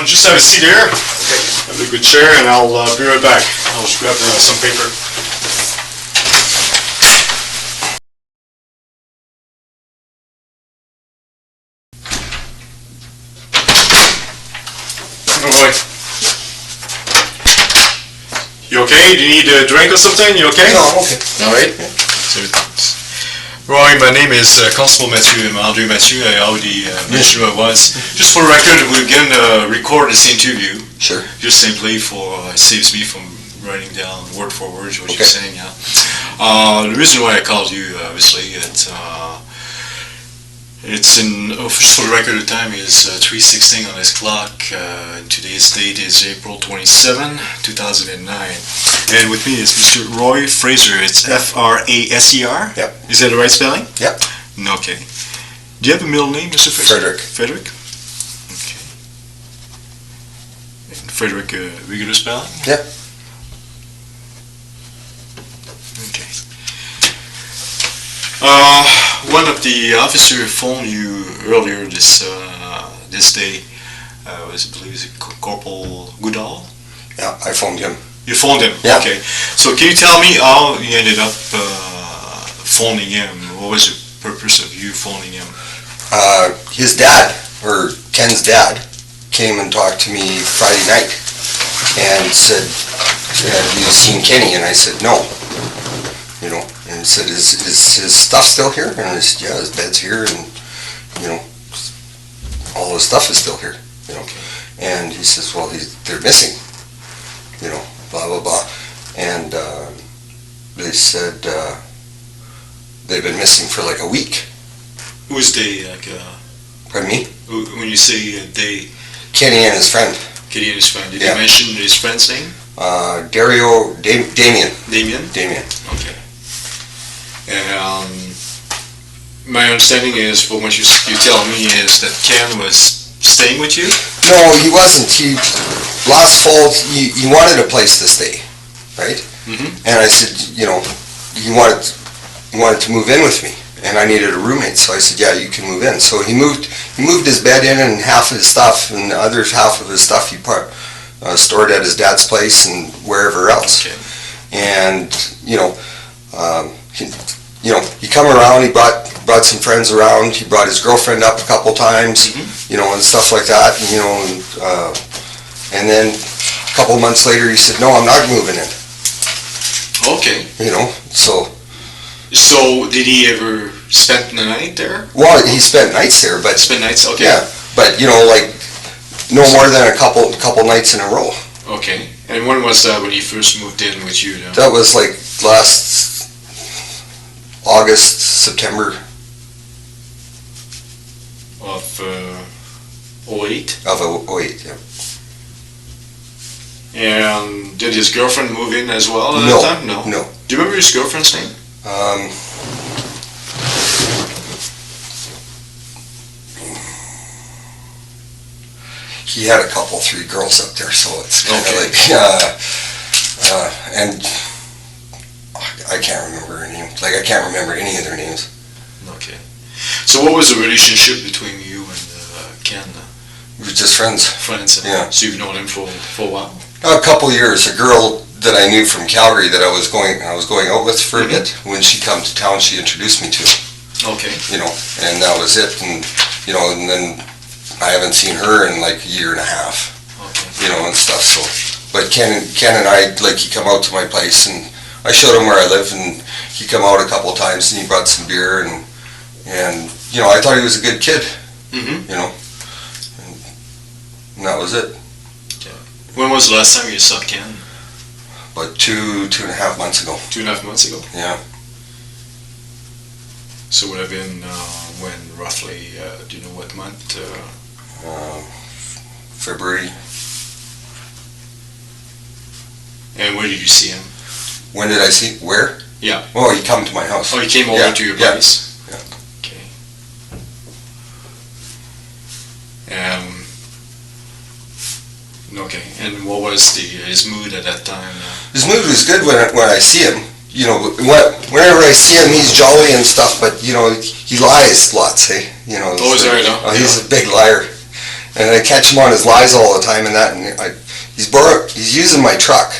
just have a seat here. Okay. Have a good chair, and I'll be right back. I'll just grab some paper. All right. You okay? Do you need a drink or something? You okay? No, I'm okay. All right. So, Roy, my name is Constable Mathieu, André Mathieu. I already mentioned who I was. Just for the record, we're going to record this interview. Sure. Just simply for, it saves me from writing down word for word what you're saying. Yeah. The reason why I called you, obviously, it's in, just for the record, the time is 3:16 on this clock. Today's date is April 27, 2009. And with me is Mr. Roy Fraser. It's F-R-A-S-E-R? Yep. Is that the right spelling? Yep. Okay. Do you have a middle name, Mr. Fraser? Frederick. Frederick? Okay. And Frederick, regular spelling? Yep. Okay. One of the officers phoned you earlier this day. I believe it's Corporal Goodall? Yeah, I phoned him. You phoned him? Yeah. Okay. So can you tell me how you ended up phoning him? What was the purpose of you phoning him? His dad, or Ken's dad, came and talked to me Friday night and said, have you seen Kenny? And I said, no. You know, and said, is his stuff still here? And I said, yeah, his bed's here, and, you know, all his stuff is still here, you know. And he says, well, they're missing, you know, blah, blah, blah. And they said they've been missing for like a week. Who's they? Like, pardon me? When you say they... Kenny and his friend. Kenny and his friend. Did you mention his friend's name? Damien. Damien? Damien. Okay. And my understanding is, from what you tell me, is that Ken was staying with you? No, he wasn't. Last fall, he wanted a place to stay, right? Mm-hmm. And I said, you know, he wanted to move in with me, and I needed a roommate. So I said, yeah, you can move in. So he moved his bed in and half of his stuff, and the other half of his stuff he stored at his dad's place and wherever else. Okay. And he come around. He brought some friends around. He brought his girlfriend up a couple times, you know, and stuff like that. And, you know, and then a couple months later, he said, "No, I'm not moving in." Okay. You know, so. So did he ever spend the night there? Well, he spent nights there, but spent nights. Okay. Yeah, but you know, like no more than a couple nights in a row. Okay. And when was that when he first moved in with you? Now? That was like last August, September. Of 08? Of 08, yeah. And did his girlfriend move in as well at that time? No. No. Do you remember his girlfriend's name? He had a couple, 3 girls up there, so it's kind of like, and I can't remember her name. Like, I can't remember any of their names. Okay. So what was the relationship between you and Ken? We were just friends. Friends? Yeah. So you've known him for a while? A couple years. A girl that I knew from Calgary that I was going out with for a bit. When she come to town, she introduced me to. Okay. You know, and that was it. And you know, and then I haven't seen her in like a year and a half. Okay. You know, and stuff. So, but Ken and I, like, he come out to my place and I showed him where I live, and he come out a couple times and he brought some beer and you know, I thought he was a good kid. Mm-hmm. You know, and that was it. Okay. When was the last time you saw Ken? About 2.5 months ago. 2.5 months ago? Yeah. So it would have been when roughly, do you know what month? February. And where did you see him? When did I see? Where? Yeah. Oh, he come to my house. Oh, he came over to your place? Yeah. Okay. Okay. And what was his mood at that time? His mood was good when I see him. You know, whenever I see him, he's jolly and stuff. But you know, he lies lots. Hey, you know. Oh, is that right? He's a big liar. And I catch him on his lies all the time and that, and he's using my truck.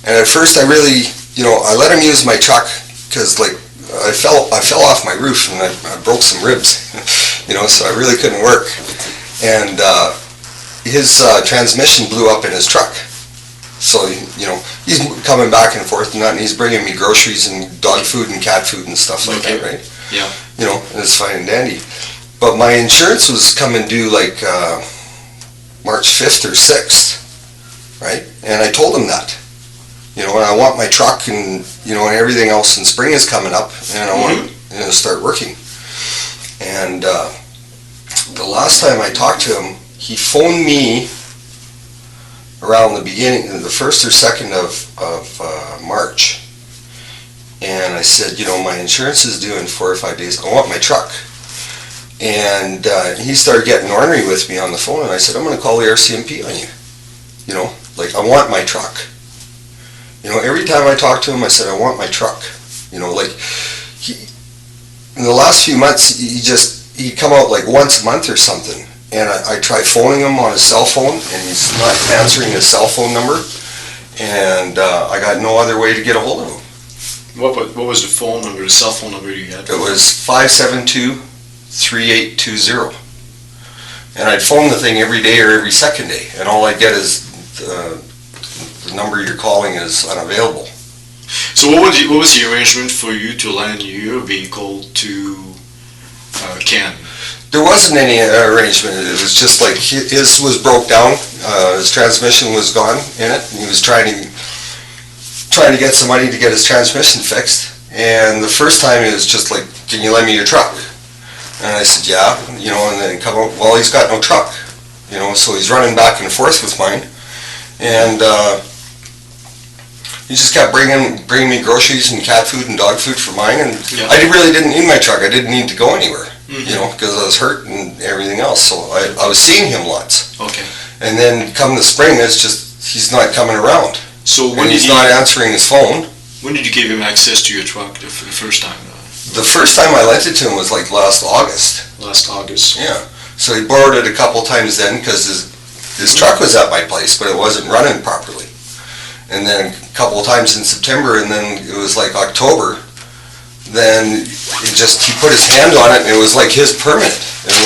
And at first I really, I let him use my truck because like I fell off my roof and I broke some ribs, so I really couldn't work. And his transmission blew up in his truck. So, he's coming back and forth and that, and he's bringing me groceries and dog food and cat food and stuff like that, right? Yeah. And it's fine and dandy. But my insurance was coming due like March 5th or 6th, right? And I told him that. And I want my truck and, and everything else, and spring is coming up, and I want to start working. And the last time I talked to him, he phoned me around the beginning, the 1st or 2nd of March. And I said, my insurance is due in 4 or 5 days. I want my truck. And he started getting ornery with me on the phone, and I said, I'm going to call the RCMP on you. I want my truck. Every time I talked to him, I said, I want my truck. In the last few months, he'd come out like once a month or something. And I tried phoning him on his cell phone, and he's not answering his cell phone number. And I got no other way to get a hold of him. What was the phone number, the cell phone number you had? It was 572-3820. And I'd phone the thing every day or every second day, and all I'd get is the number you're calling is unavailable. So what was the arrangement for you to lend your vehicle to Ken? There wasn't any arrangement. It was just like his was broke down. His transmission was gone in it, and he was trying to get some money to get his transmission fixed. And the first time it was just like, can you lend me your truck? And I said, yeah, and then come out, well, he's got no truck, so he's running back and forth with mine. And he just kept bringing me groceries and cat food and dog food for mine, and I really didn't need my truck. I didn't need to go anywhere, because I was hurt and everything else. So I was seeing him lots. Okay. And then come the spring, it's just he's not coming around. So he's not answering his phone. When did you give him access to your truck the first time? The first time I lent it to him was like last August. Last August. Yeah. So he borrowed it a couple times then because his truck was at my place, but it wasn't running properly. And then a couple of times in September, and then it was like October. Then he put his hand on it, and it was like his permit, and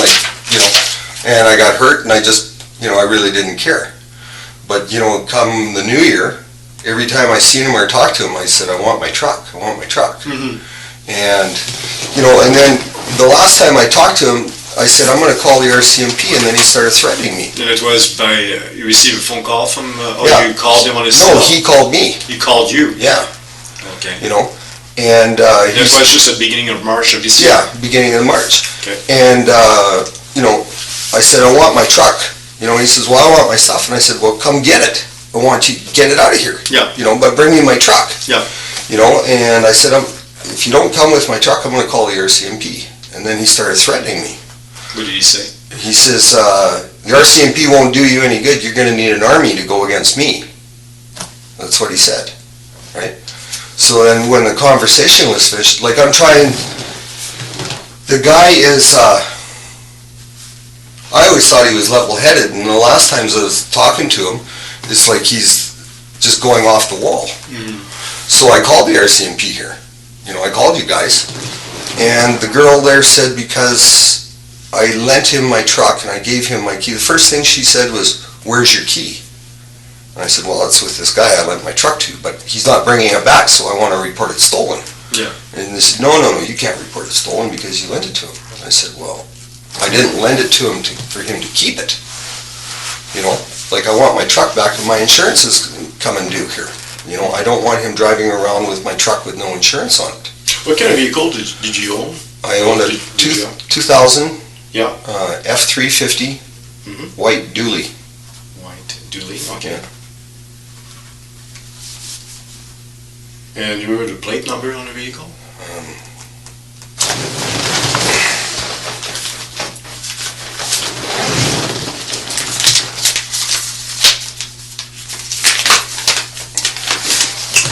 and I got hurt, and I just, I really didn't care. But come the new year, every time I seen him or talked to him, I said, I want my truck. I want my truck. And and then the last time I talked to him, I said, I'm going to call the RCMP, and then he started threatening me. And it was by, you received a phone call from, yeah. You called him on his No, cell? he called me. He called you? Yeah. Okay. And that was just at the beginning of March of this year? Yeah, beginning of March. Okay. And, I said, I want my truck. He says, well, I want my stuff. And I said, well, come get it. I want you to get it out of here. Yeah. But bring me my truck. Yeah. And I said, if you don't come with my truck, I'm going to call the RCMP. And then he started threatening me. What did he say? He says, the RCMP won't do you any good. You're going to need an army to go against me. That's what he said, right? So then when the conversation was finished, the guy is, I always thought he was level-headed, and the last times I was talking to him, it's like he's just going off the wall. So I called the RCMP here. I called you guys, and the girl there said because I lent him my truck and I gave him my key, the first thing she said was, where's your key? And I said, well, it's with this guy I lent my truck to, but he's not bringing it back, so I want to report it stolen. Yeah. And they said, no, you can't report it stolen because you lent it to him. And I said, well, I didn't lend it to him for him to keep it. I want my truck back, and my insurance is coming due here. I don't want him driving around with my truck with no insurance on it. What kind of vehicle did you own? I owned a 2000 Yeah. F350 white dually. White dually, okay. Yeah. And you remember the plate number on the vehicle?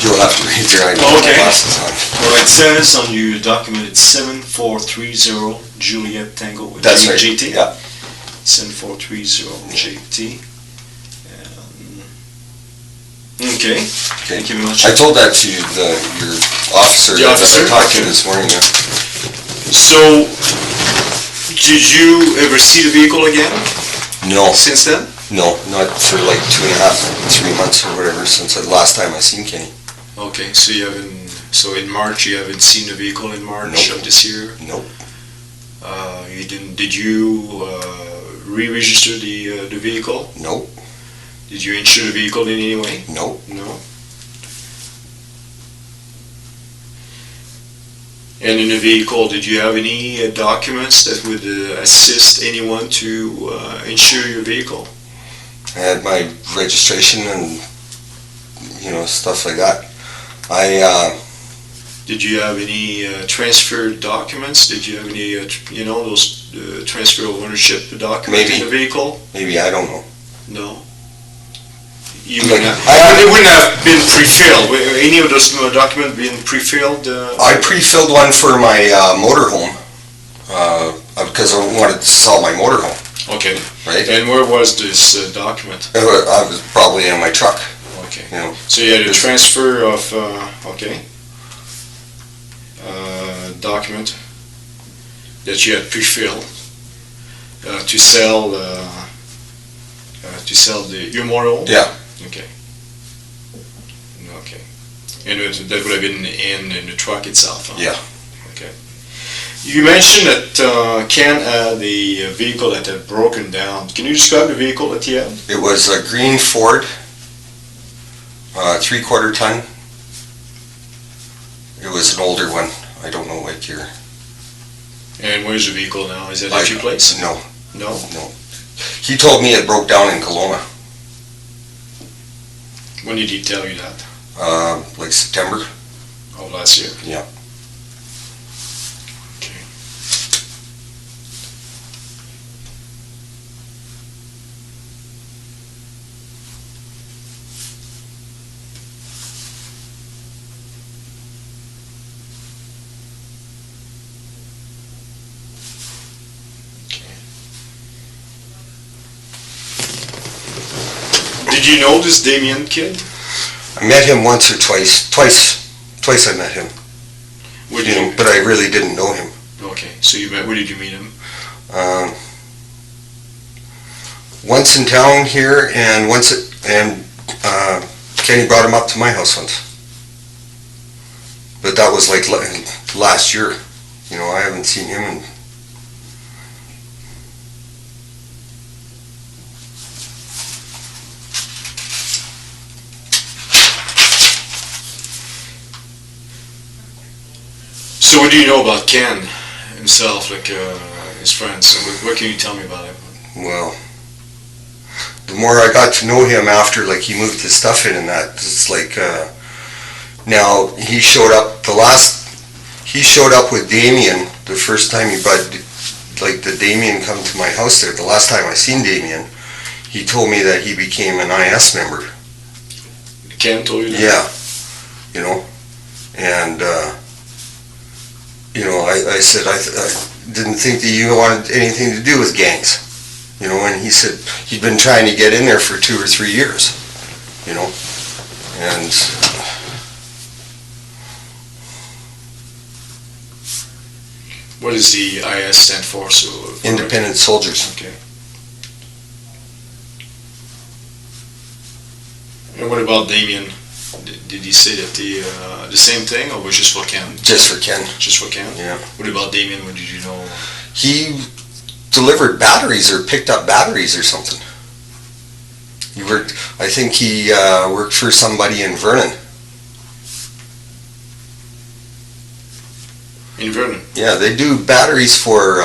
You'll have to read your ID glasses on. Well, it says on your document it's 7430 Juliet Tango. That's right. GT. Yeah. 7430 JT. Okay. Thank you very much. I told that to your officer. The officer? That I talked to this morning. Yeah. So, did you ever see the vehicle again No, since then? no, not for like 2.5, 3 months or whatever since the last time I seen Kenny. Okay, so you haven't. So in March you haven't seen the vehicle in March Nope. of this year. Nope. You didn't. Did you re-register the vehicle? Nope. Did you insure the vehicle in any way? Nope. No. And in the vehicle, did you have any documents that would assist anyone to insure your vehicle? I had my registration and stuff like that. Did you have any transfer documents? Did you have any, those transfer of ownership documents in the vehicle? Maybe, I don't know. No. You wouldn't have, it wouldn't have been pre-filled. Any of those documents been pre-filled? I pre-filled one for my motorhome because I wanted to sell my motorhome. Okay. Right. And where was this document? I was probably in my truck. Okay. You know. So you had a transfer of, document that you had pre-filled to sell your motorhome? Yeah. Okay. Okay. And that would have been in the truck itself, huh? Yeah. Okay. You mentioned that Ken had a vehicle that had broken down. Can you describe the vehicle that he had? It was a green Ford, 3/4 ton. It was an older one. I don't know what year. And where's the vehicle now? Is it at your place? No. No? No. He told me it broke down in Kelowna. When did he tell you that? Like September. Oh, last year? Yeah. Okay. Did you know this Damien kid? I met him once or twice. Twice I met him. Where did you? But I really didn't know him. Okay, so you met. Where did you meet him? Once in town here, and Kenny brought him up to my house once. But that was like last year. I haven't seen him in. So what do you know about Ken himself, like his friends? What can you tell me about him? Well, the more I got to know him after, like, he moved his stuff in and that, it's like, now he showed up with Damien the first time he brought, like, the Damien come to my house there. The last time I seen Damien, he told me that he became an IS member. Ken told you that? Yeah, and I said I didn't think that you wanted anything to do with gangs, and he said he'd been trying to get in there for 2 or 3 years, and what does the IS stand for? So independent soldiers. Okay. And what about Damien? Did he say that the same thing, or was just for Ken? Just for Ken. Just for Ken? Yeah. What about Damien? What did you know? He delivered batteries or picked up batteries or something. I think he worked for somebody in Vernon. In Vernon? Yeah, they do batteries for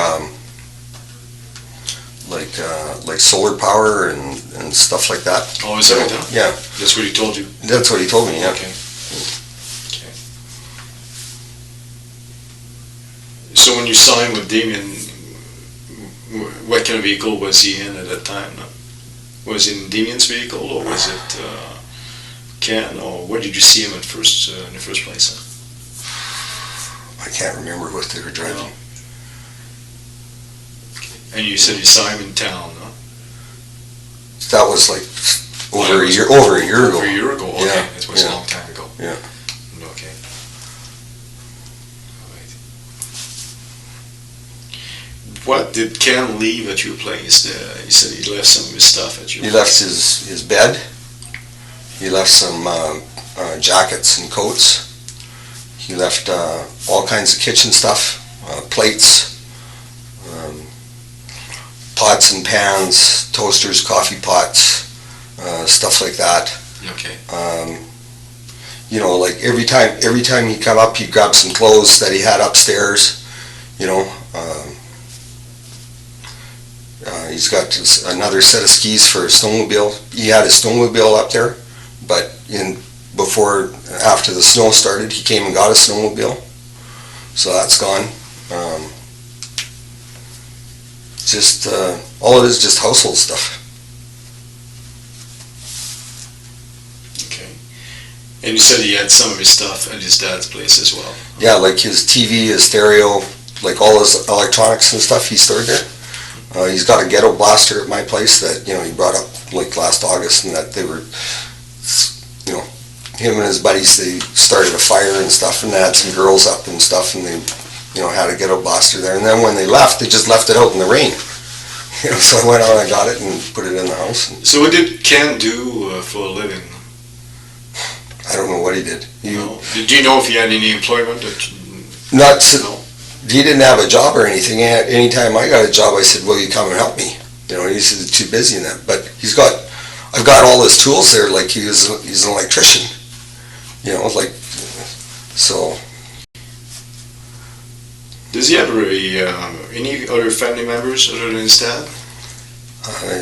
like solar power and stuff like that. Oh, is that right now? Yeah. That's what he told you? That's what he told me, yeah. Okay. So when you saw him with Damien, what kind of vehicle was he in at that time? Was it in Damien's vehicle, or was it Ken, or where did you see him in the first place? I can't remember what they were driving. No. And you said you saw him in town, huh? That was like over a year ago. Over a year ago, okay. Yeah, It was a yeah. long time ago. Yeah. Okay. All right. What did Ken leave at your place? You said he left some of his stuff at your He place. left his bed. He left some jackets and coats. He left all kinds of kitchen stuff, plates, pots and pans, toasters, coffee pots, stuff like that. Okay. You know, like every time he'd come up, he'd grab some clothes that he had upstairs. You know, he's got another set of skis for a snowmobile. He had his snowmobile up there, but after the snow started, he came and got a snowmobile. So that's gone. Just all it is, just household stuff. Okay. And you said he had some of his stuff at his dad's place as well. Yeah, like his TV, his stereo, like all his electronics and stuff he stored there. He's got a ghetto blaster at my place that, you know, he brought up like last August, and that they were, you know, him and his buddies, they started a fire and stuff, and they had some girls up and stuff, and they, you know, had a ghetto blaster there. And then when they left, they just left it out in the rain. You know, so I went out and I got it and put it in the house. So what did Ken do for a living? I don't know what he did. No. Do you know if he had any employment? Not. No. He didn't have a job or anything. Anytime I got a job, I said, "Will you come and help me?" You know, he said too busy in that. But I've got all his tools there. Like he's an electrician. You know, like so. Does he have any other family members other than his dad?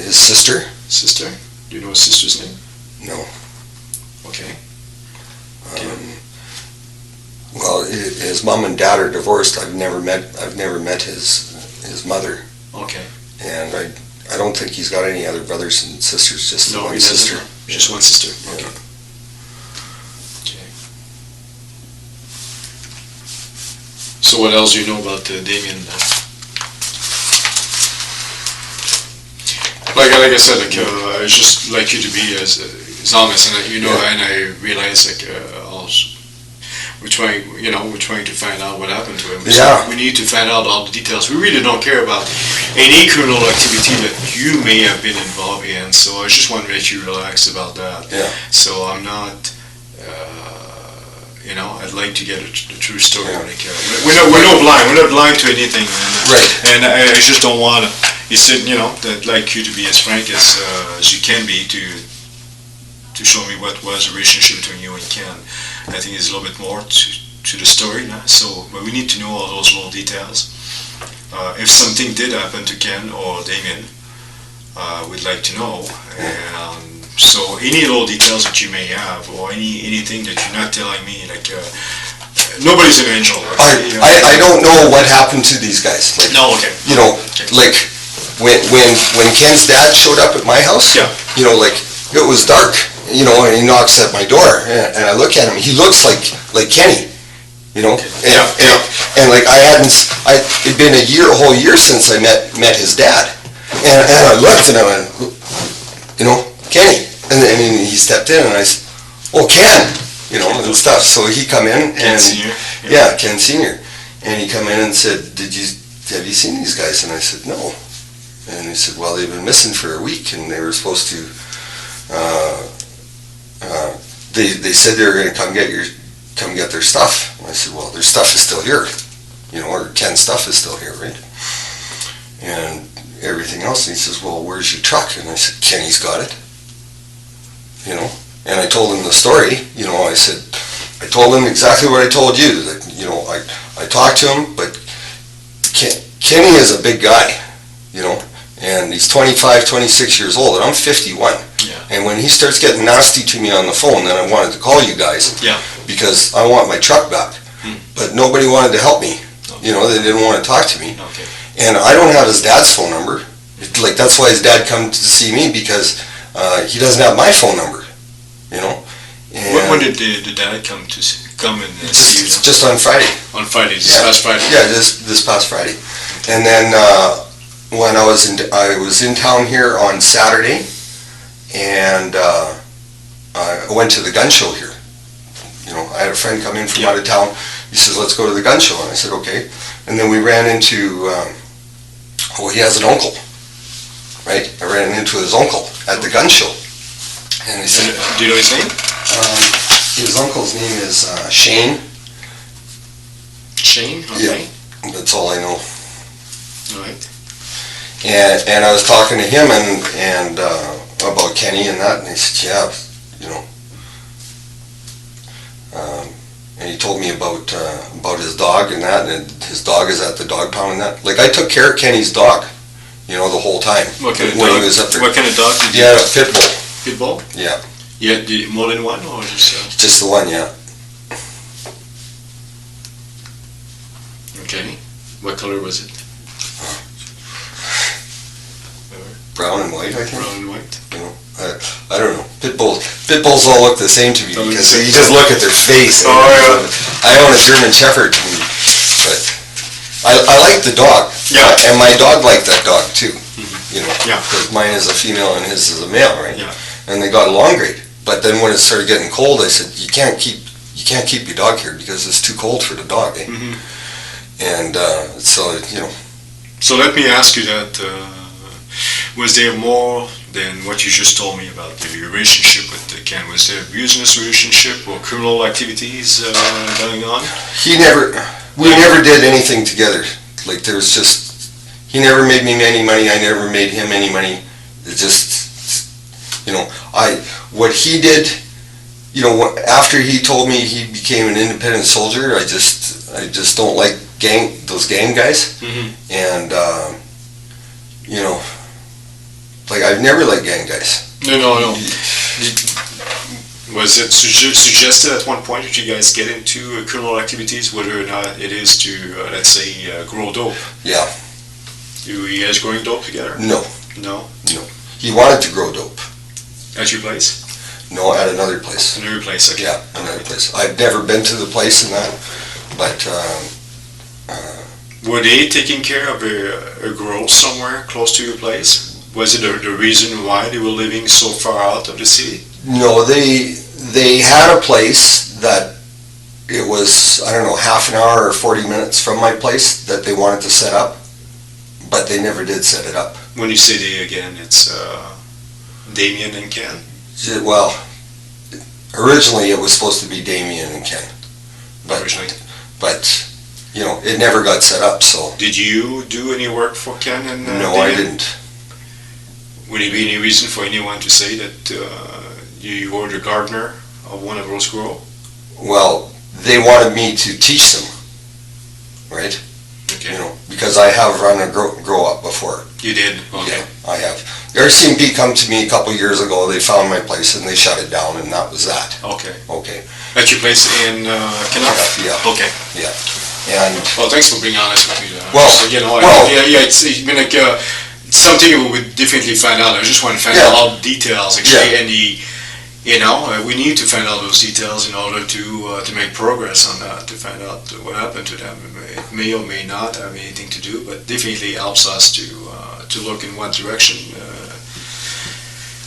His sister? Sister? Do you know his sister's name? No. Okay. Well, his mom and dad are divorced. I've never met his mother. Okay. And I don't think he's got any other brothers and sisters. Just No, one he sister. doesn't. Just one sister. Yeah. Okay. Okay. So what else do you know about Damien? Like I said, I just like you to be as honest, and you know, and I realize we're trying to find out what happened to him. Yeah. So we need to find out all the details. We really don't care about any criminal activity that you may have been involved in. So I just want to make you relax about that. Yeah. So I'm not. I'd like to get a true story. Yeah. Like, we're not blind. We're not blind to anything. Right. And I just don't want to. You said, that like you to be as frank as you can be to show me what was the relationship between you and Ken. I think there's a little bit more to the story now. So, but we need to know all those little details. If something did happen to Ken or Damien, we'd like to know. So any little details that you may have, or anything that you're not telling me, like nobody's an angel. I don't know what happened to these guys. Like, No, okay. You know, Okay. like when Ken's dad showed up at my house. Yeah. You know, like it was dark. You know, and he knocks at my door, and I look at him. He looks like Kenny. You know, and like it'd been a whole year since I met his dad, and I looked and I went, you know, Kenny, and then he stepped in and I said, oh, Ken, you know, and stuff. So he come in and Ken Sr.? Yeah, Ken Sr. And he come in and said, have you seen these guys? And I said, no. And he said, well, they've been missing for a week, and they were supposed to. They said they were going to come get their stuff. And I said, well, their stuff is still here, you know, or Ken's stuff is still here, right? And everything else. And he says, well, where's your truck? And I said, Kenny's got it, you know. And I told him the story, you know. I told him exactly what I told you. That, you know, I talked to him, but Kenny is a big guy, you know, and he's 25, 26 years old, and I'm 51. Yeah. And when he starts getting nasty to me on the phone, then I wanted to call you guys. Yeah. Because I want my truck back. But nobody wanted to help me. Okay. You know, they didn't want to talk to me. Okay. And I don't have his dad's phone number. Like, that's why his dad come to see me, because he doesn't have my phone number. You know. And When did the dad come and see you? Just on Friday. On Friday, this past Friday? Yeah, this past Friday. And then when I was in town here on Saturday, and I went to the gun show here. You know, I had a friend come in from out of town. He says, let's go to the gun show. And I said, okay. And then we ran into, he has an uncle, right? I ran into his uncle at the gun show. And he said, do you know his name? His uncle's name is Shane. Shane? Okay. Yeah, that's all I know. All right. And I was talking to him and about Kenny and that, and he said, yeah, you know. And he told me about his dog and that, and his dog is at the dog pound and that. Like, I took care of Kenny's dog, you know, the whole time. What kind of when dog? He was up there. What kind of dog did you? Yeah, a pit bull. Pit bull? Yeah. Yeah, more than one, or just? Just the one, yeah. Okay. What color was it? Brown and white, I think. Brown and white. You know, I don't know. Pit bulls all look the same to me because you just look at their face. Oh, yeah. I own a German Shepherd, but I like the dog. Yeah. And my dog liked that dog too. Mm-hmm. You know, Yeah. because mine is a female and his is a male, right? Yeah. And they got along great. But then when it started getting cold, I said, you can't keep your dog here because it's too cold for the dog. Eh? Mm-hmm. And so, you know. So let me ask you that, was there more than what you just told me about the relationship with Ken? Was there a business relationship or criminal activities going on? We never did anything together. Like, there was just, he never made me any money, I never made him any money. It just, you know, what he did, you know, after he told me he became an independent soldier, I just don't like those gang guys. Mm-hmm. And, you know, like, I've never liked gang guys. No. Was it suggested at one point that you guys get into criminal activities, whether or not it is to, let's say, grow dope? Yeah. You guys growing dope together? No. No? No. He wanted to grow dope. At your place? No, at another place. Another place, okay. Yeah, another place. I've never been to the place and that, but, were they taking care of a grow somewhere close to your place? Was it the reason why they were living so far out of the city? no, they had a place that it was, I don't know, half an hour or 40 minutes from my place that they wanted to set up, but they never did set it up. When you say they again, it's Damien and Ken? Well, originally it was supposed to be Damien and Ken, but you know, it never got set up, so. Did you do any work for Ken and No, Damien? I didn't. Would there be any reason for anyone to say that you were the gardener of one of those grow? Well, they wanted me to teach them, right? Okay. You know, because I have run a grow up before. You did? Okay. Yeah, I have. The RCMP come to me a couple years ago, they found my place and they shut it down, and that was that. Okay. Okay. At your place in Knouff? Yeah. Okay. Yeah. And, Well, thanks for being honest with me. Well, So, you know, well- it's been like it's something we would definitely find out. I just want to find Yeah. out all the details, actually, Yeah. and you know, we need to find out those details in order to make progress on that, to find out what happened to them. It may or may not have anything to do, but definitely helps us to look in what direction.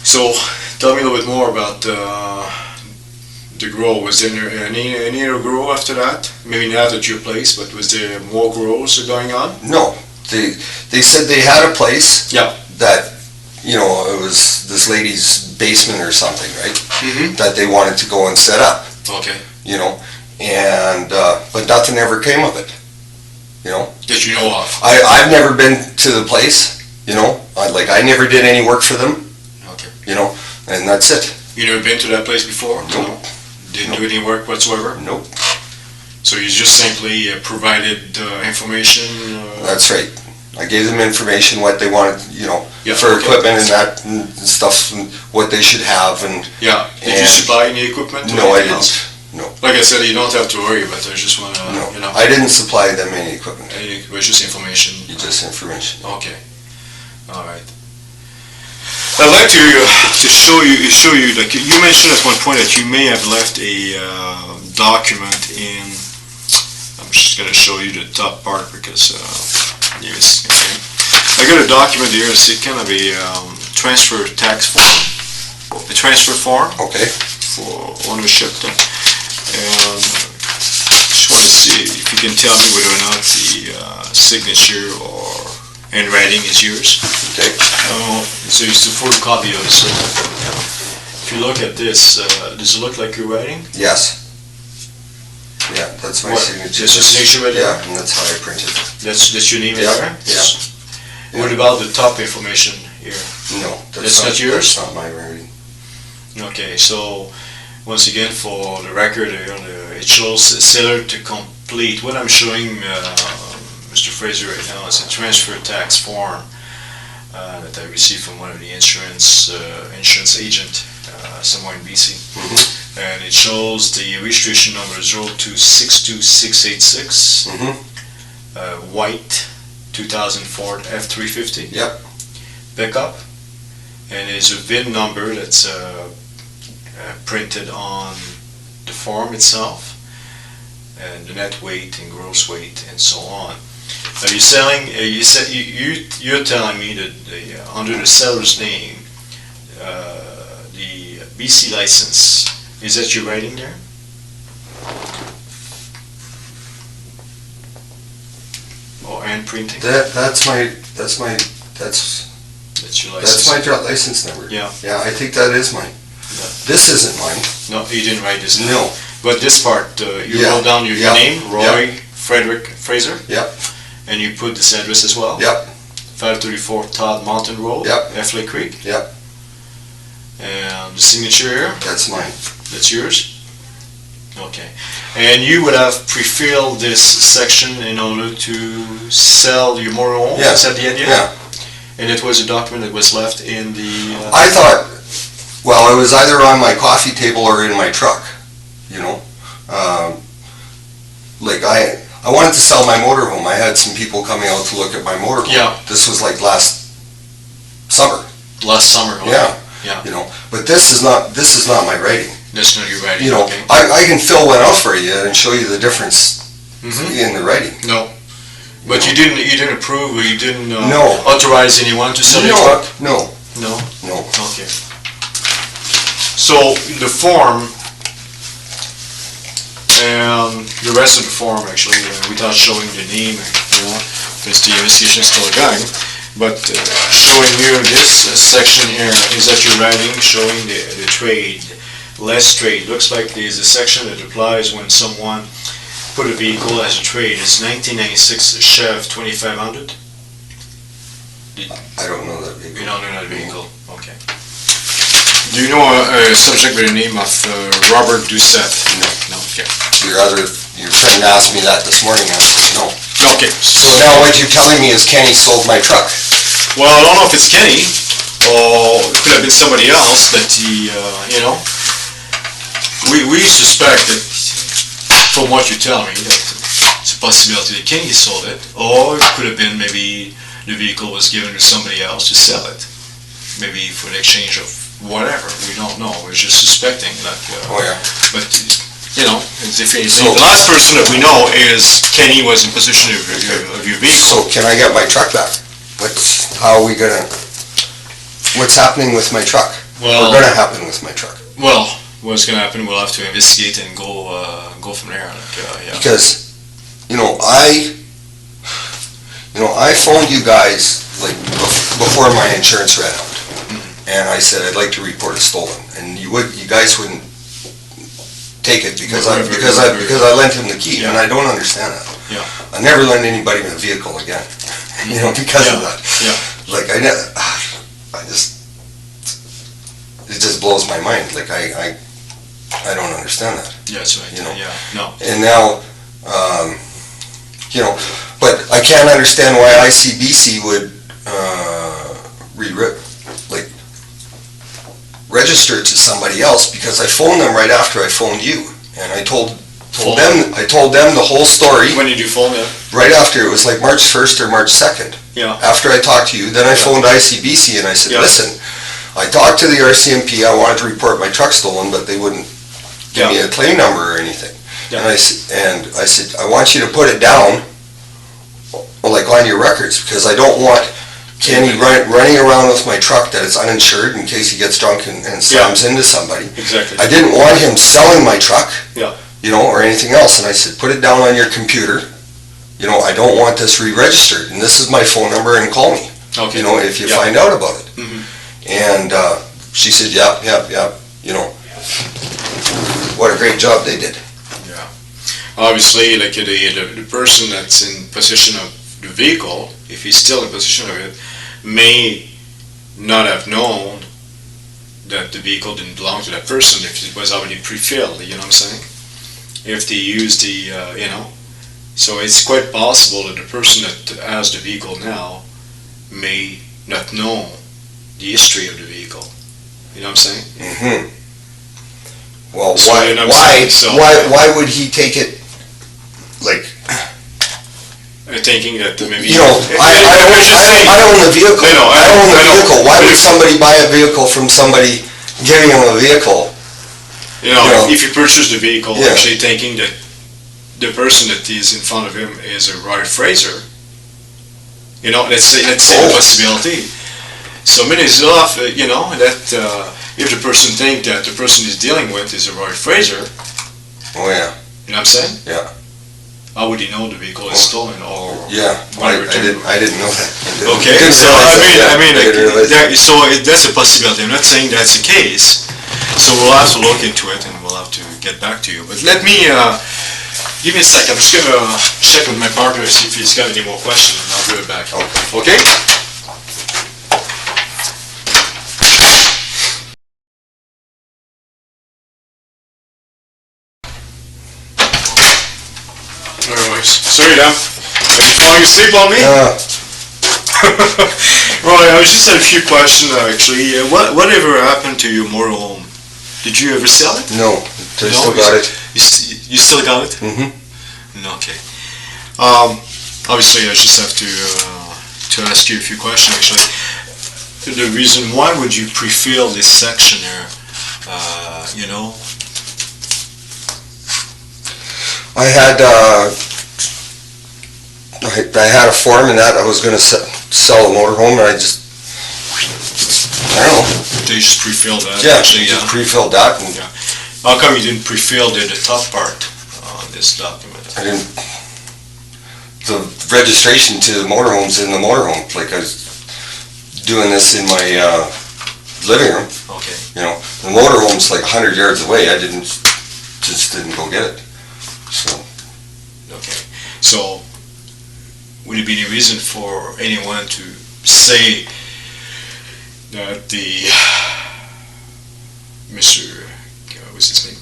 So, tell me a little bit more about the grow. Was there any other grow after that? Maybe not at your place, but was there more grows going on? no, they said they had a place. Yeah. That, you know, it was this lady's basement or something, right? Mm-hmm. That they wanted to go and set up, Okay. you know, and, but nothing ever came of it, you know? That you know of? I've never been to the place, you know, I never did any work for them, Okay. you know, and that's it. You never been to that place before? Nope. No? Didn't do any work whatsoever? Nope. So you just simply provided information? That's right. I gave them information, what they wanted, you know, Yeah, for okay. equipment and that and stuff, and what they should have, and Yeah. Did you And- supply any equipment? or no, I anything else? didn't. No. Like I said, you don't have to worry, but I just want to, you know, No, I didn't supply them any equipment, it was just information. just information. Okay. All right. I'd like to show you, like you mentioned at one point that you may have left a document in. I'm just going to show you the top part because yes. Okay. I got a document here, it's kind of a transfer tax form, a transfer form Okay. for ownership. And just want to see if you can tell me whether or not the signature or handwriting is yours. Okay. So it's a photocopy of it. So if you look at this, does it look like you're writing? Yes. Yeah, that's my What? signature. Just a signature right there? Yeah, and that's how I printed it. That's your name in Yeah, there? yeah. What about the top information here? No, That's not yours? That's not my writing. Okay, so once again, for the record, it shows seller to complete. What I'm showing Mr. Fraser right now is a transfer tax form that I received from one of the insurance agent somewhere in BC. Mm-hmm. And it shows the registration number 0262686, white 2004 F350 Yep. pickup, and there's a VIN number that's printed on the form itself, and the net weight and gross weight and so on. Are you selling? You're telling me that under the seller's name, the BC license, is that your writing there? Or hand printing? That's your That's your license. That's my license number. Yeah. Yeah, I think that is mine. Yeah. This isn't mine. No, you didn't write this down. No. But this part, you Yeah. wrote down your Yeah. name, Roy Yeah. Frederick Fraser. Yep. And you put this address as well. Yep. 534 Todd Mountain Road. Yep. F Lake Creek. Yep. And the signature here, That's mine. that's yours. Okay. And you would have pre-filled this section in order to sell your motorhome. Yeah. Is that the idea? Yeah. And it was a document that was left in the. I thought, well, it was either on my coffee table or in my truck, you know. Like I wanted to sell my motorhome. I had some people coming out to look at my motorhome. Yeah. This was like last summer. Last summer. Okay. Yeah. Yeah. You know, but this is not my writing. That's not your writing. You know, Okay. I can fill one out for you and show you the difference Mhm. in the writing. No. But you didn't approve, or you didn't No. authorize anyone to sell your truck? No, No. no. Okay. So the form and the rest of the form, actually, without showing the name, because the investigation is still going, but showing you this section here is that you're writing showing the trade, less trade. Looks like there's a section that applies when someone put a vehicle as a trade. It's 1996 Chev 2500. I don't know that vehicle. You don't know that vehicle? Okay. Do you know a subject by the name of Robert Doucette? No. No, okay. Your friend asked me that this morning. I said no. Okay. So now what you're telling me is Kenny sold my truck. Well, I don't know if it's Kenny, or it could have been somebody else that he, we suspect that, from what you tell me, that it's a possibility that Kenny sold it, or it could have been maybe the vehicle was given to somebody else to sell it. Maybe for the exchange of whatever, we don't know, we're just suspecting that. Oh yeah. But, if anything, the last person that we know is Kenny was in possession of your vehicle. So can I get my truck back? What's happening with my truck? Well, What's gonna happen with my truck? Well, what's going to happen? We'll have to investigate and go from there. Yeah. Because, I phoned you guys like before my insurance ran out, and I said I'd like to report it stolen, and you guys wouldn't take it because I lent him the key, and I don't understand that. Yeah. I never lend anybody a vehicle again, because of that. Yeah. Like it just blows my mind. Like I don't understand that. Yeah, that's right. Yeah. No. And now, but I can't understand why ICBC would register to somebody else, because I phoned them right after I phoned you, and I told them the whole story. When did you phone them? Right after. It was like March 1st or March 2nd. Yeah. After I talked to you, then I phoned ICBC and I said, Yeah. listen, I talked to the RCMP, I wanted to report my truck stolen, but they wouldn't give me a claim number or anything. Yeah. And I said, I want you to put it down, like on your records, because I don't want Kenny running around with my truck that is uninsured in case he gets drunk and slams into somebody. Exactly. I didn't want him selling my truck, Yeah. or anything else. And I said, put it down on your computer. I don't want this re-registered. And this is my phone number, and call me, Okay. if you find out about it. Mhm. And she said, yep. What a great job they did. Obviously, like the person that's in possession of the vehicle, if he's still in possession of it, may not have known that the vehicle didn't belong to that person if it was already pre-filled, you know what I'm saying? If they used the, so it's quite possible that the person that has the vehicle now may not know the history of the vehicle. You know what I'm saying? Mm-hmm. Well, So, why, you know what I'm saying? So, why would he take it, like, thinking that maybe... I own the vehicle. I know. own the vehicle. Why would somebody buy a vehicle from somebody giving him a vehicle? If you purchase the vehicle, Yeah. actually thinking that the person that is in front of him is a Roy Fraser, let's say the possibility. So many is off, that if the person think that the person he's dealing with is a Roy Fraser, Oh, yeah. you know what I'm saying? Yeah. How would he know the vehicle is stolen or Yeah, I didn't know that. Okay, Didn't so realize that. that's a possibility. I'm not saying that's the case. So we'll have to look into it and we'll have to get back to you. But let me give me a second. I'm just gonna check with my partner see if he's got any more questions, and I'll be right back. Okay? Alright, sorry, Dan. Are you falling asleep on me? Right, I just had a few questions actually. Whatever happened to your motor home? Did you ever sell it? No, I still got it. You still got it? Mm-hmm. Okay. Obviously, I just have to ask you a few questions actually. The reason why would you pre-fill this section there? I had a form and that I was going to sell a motorhome, and I don't know. They just pre-filled that? Yeah, actually, just pre-filled that. And yeah. How come you didn't pre-fill the top part on this document? I didn't. The registration to the motorhome's in the motorhome. Like, I was doing this in my living room. Okay. The motorhome's like 100 yards away. I just didn't go get it. So. Okay. So, would it be any reason for anyone to say that what's his name,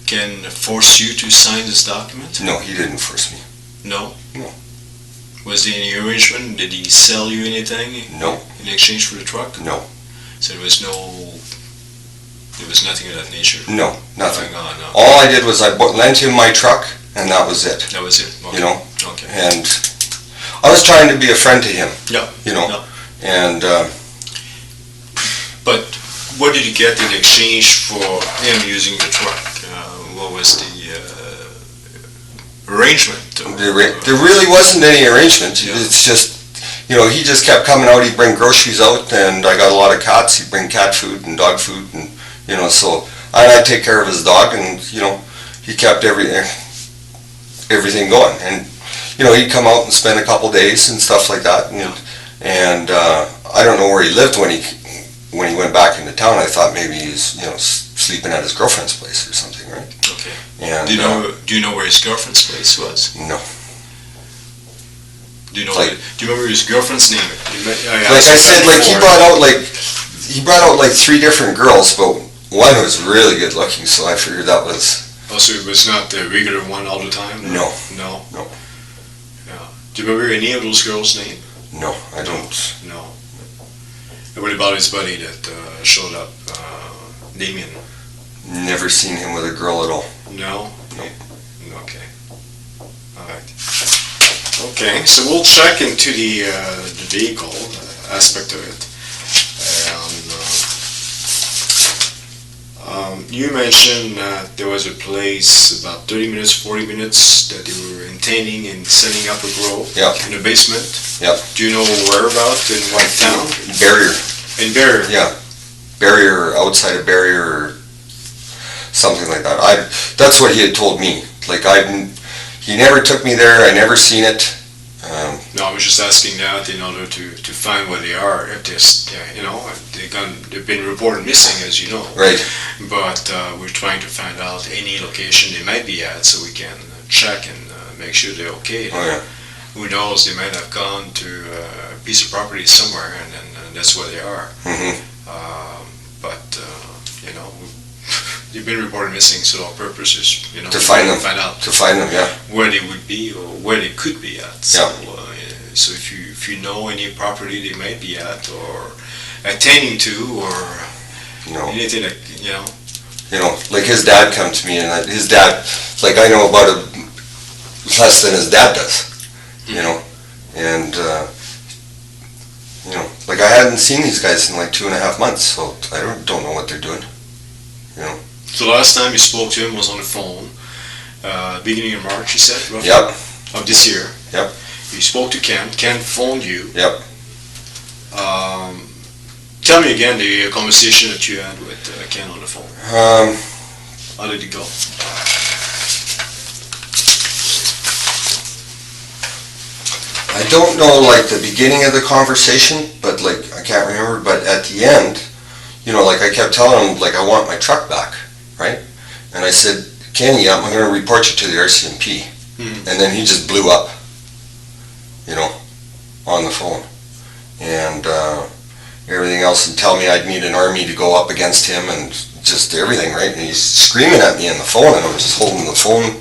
can force you to sign this document? No, he didn't force me. No? No. Was there any arrangement? Did he sell you anything? No. In exchange for the truck? No. So there was nothing of that nature? No, nothing. Going on, no. All I did was I lent him my truck, and that was it. That was it? Okay. Okay. And I was trying to be a friend to him. Yeah. Yeah. And but what did you get in exchange for him using the truck? What was the arrangement? there really wasn't any arrangement. Yeah. It's just, he just kept coming out. He'd bring groceries out, and I got a lot of cats. He'd bring cat food and dog food, and so I'd take care of his dog, and he kept everything going. And he'd come out and spend a couple days and stuff like that. And I don't know where he lived when he went back into town. I thought maybe he's sleeping at his girlfriend's place or something, right? Okay. And do you know where his girlfriend's place was? No. Do you remember his girlfriend's name? Like I said, he brought out like 3 different girls, but one was really good looking, so I figured that was. Oh, so it was not the regular one all the time? No. No. No. Yeah. Do you remember any of those girls' name? No, I don't. No. And what about his buddy that showed up, Damien? Never seen him with a girl at all. No? No. Okay. All right. Okay, so we'll check into the vehicle aspect of it. And You mentioned there was a place about 30 minutes, 40 minutes that they were intending and setting up a grow in the basement. Yep. Do you know where about, in what town? Barrier. In Barrier? Yeah. Barrier, outside of Barrier, or something like that. That's what he had told me. Like, he never took me there, I never seen it. No, I was just asking that in order to find where they are. If there's, you know, they've been reported missing, as you know. Right. But we're trying to find out any location they might be at, so we can check and make sure they're okay. Oh, yeah. Who knows? They might have gone to a piece of property somewhere, and that's where they are. Mm-hmm. But you know, they've been reported missing, so our purpose is, you know, to find them. To find them, yeah. Where they would be or where they could be at. So, Yeah. So if you know any property they might be at or attending to or anything that, you know. You know, like his dad come to me, and his dad, like, I know about it less than his dad does, you know, and you know, like, I hadn't seen these guys in like 2.5 months, so I don't know what they're doing, you know. So last time you spoke to him was on the phone, beginning of March, you said, roughly? Yep. Of this year. Yep. You spoke to Ken. Ken phoned you. Yep. Tell me again the conversation that you had with Ken on the phone. How did it go? I don't know, like, the beginning of the conversation, but, like, I can't remember, but at the end, you know, like, I kept telling him, like, I want my truck back, right? And I said, Kenny, I'm going to report you to the RCMP. And then he just blew up, you know, on the phone. And everything else, and tell me I'd need an army to go up against him and just everything, right? And he's screaming at me on the phone, and I'm just holding the phone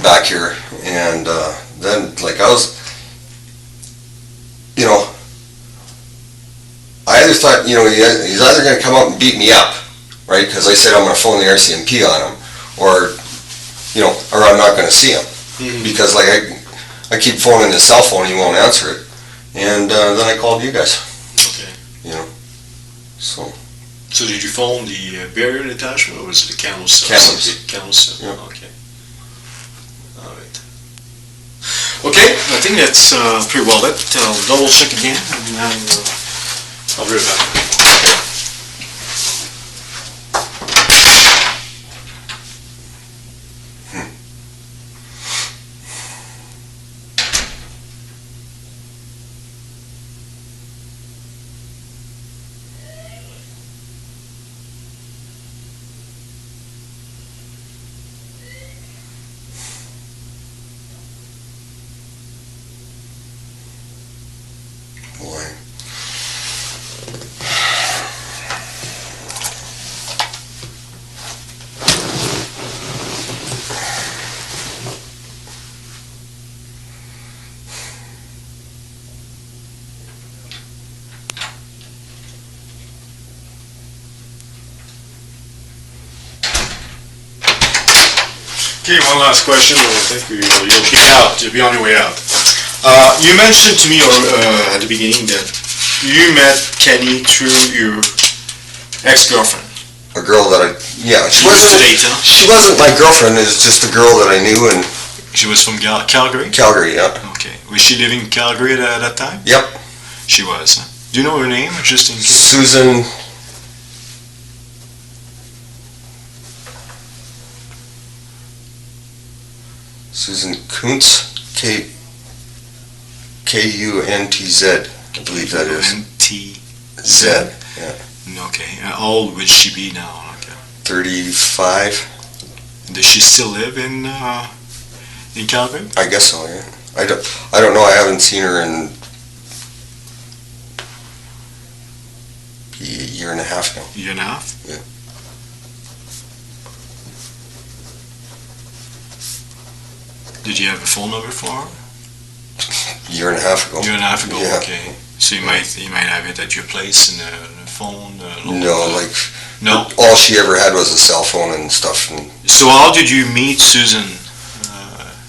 back here. And then, like, I was, you know, I either thought, you know, he's either going to come up and beat me up, right? Because I said I'm going to phone the RCMP on him, or, you know, or I'm not going to see him. Because, like, I keep phoning his cell phone, he won't answer it. And then I called you guys. Okay. You know, so. So did you phone the barrier detachment, or was it the Knouff? Knouff. Yeah. Okay. All right. Okay, I think that's pretty well it. I'll double check again, and then I'll be right back. Boy. Okay, one last question. I think you'll be on your way out. You mentioned to me at the beginning that you met Kenny through your ex-girlfriend. A girl that she wasn't my girlfriend, it was just a girl that I knew, and she was from Calgary? Calgary, yeah. Okay. Was she living in Calgary at that time? Yep. She was. Huh? Do you know her name, just in case? Susan Kuntz, K-U-N-T-Z, I believe that is. N-T-Z. Yeah. Okay. How old would she be now? Okay. 35. Does she still live in Calgary? I guess so, yeah. I don't know, I haven't seen her in a year and a half now. Year and a half? Yeah. Did you have a phone number for her? Year and a half ago. Year and a half ago, yeah. Okay. So you might have it at your place in the phone? No. All she ever had was a cell phone and stuff. And so how did you meet Susan?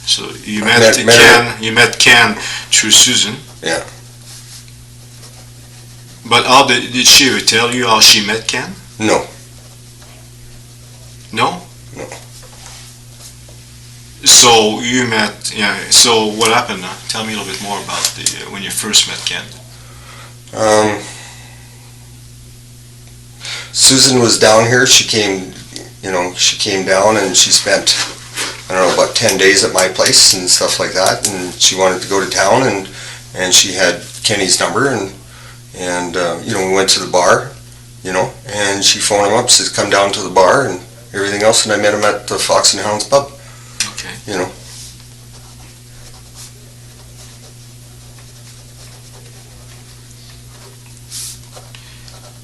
So you met Ken through Susan? Yeah. But how did she ever tell you how she met Ken? No. No? No. So you met, yeah, so what happened? Tell me a little bit more about when you first met Ken. Susan was down here. She came down and she spent, I don't know, about 10 days at my place and stuff like that. And she wanted to go to town, and she had Kenny's number, and we went to the bar, and she phoned him up, says, come down to the bar and everything else. And I met him at the Fox and Hounds pub. Okay.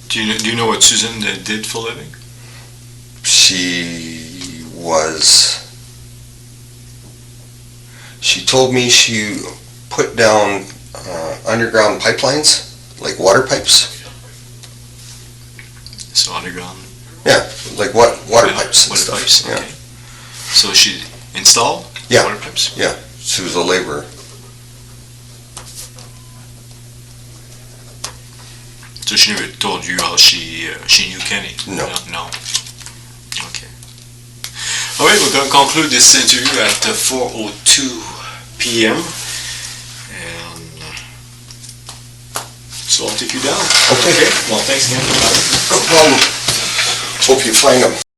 Do you know what Susan did for a living? She told me she put down underground pipelines, like water pipes. So underground? Yeah, like water pipes and Water stuff. pipes, Yeah. okay. So she installed Yeah. water pipes? Yeah, she was a laborer. So she never told you how she knew Kenny? No. No. Okay. All right, we're going to conclude this interview at 4:02 p.m. And so I'll take you down. Okay. Well, thanks again. No problem. Hope you find them.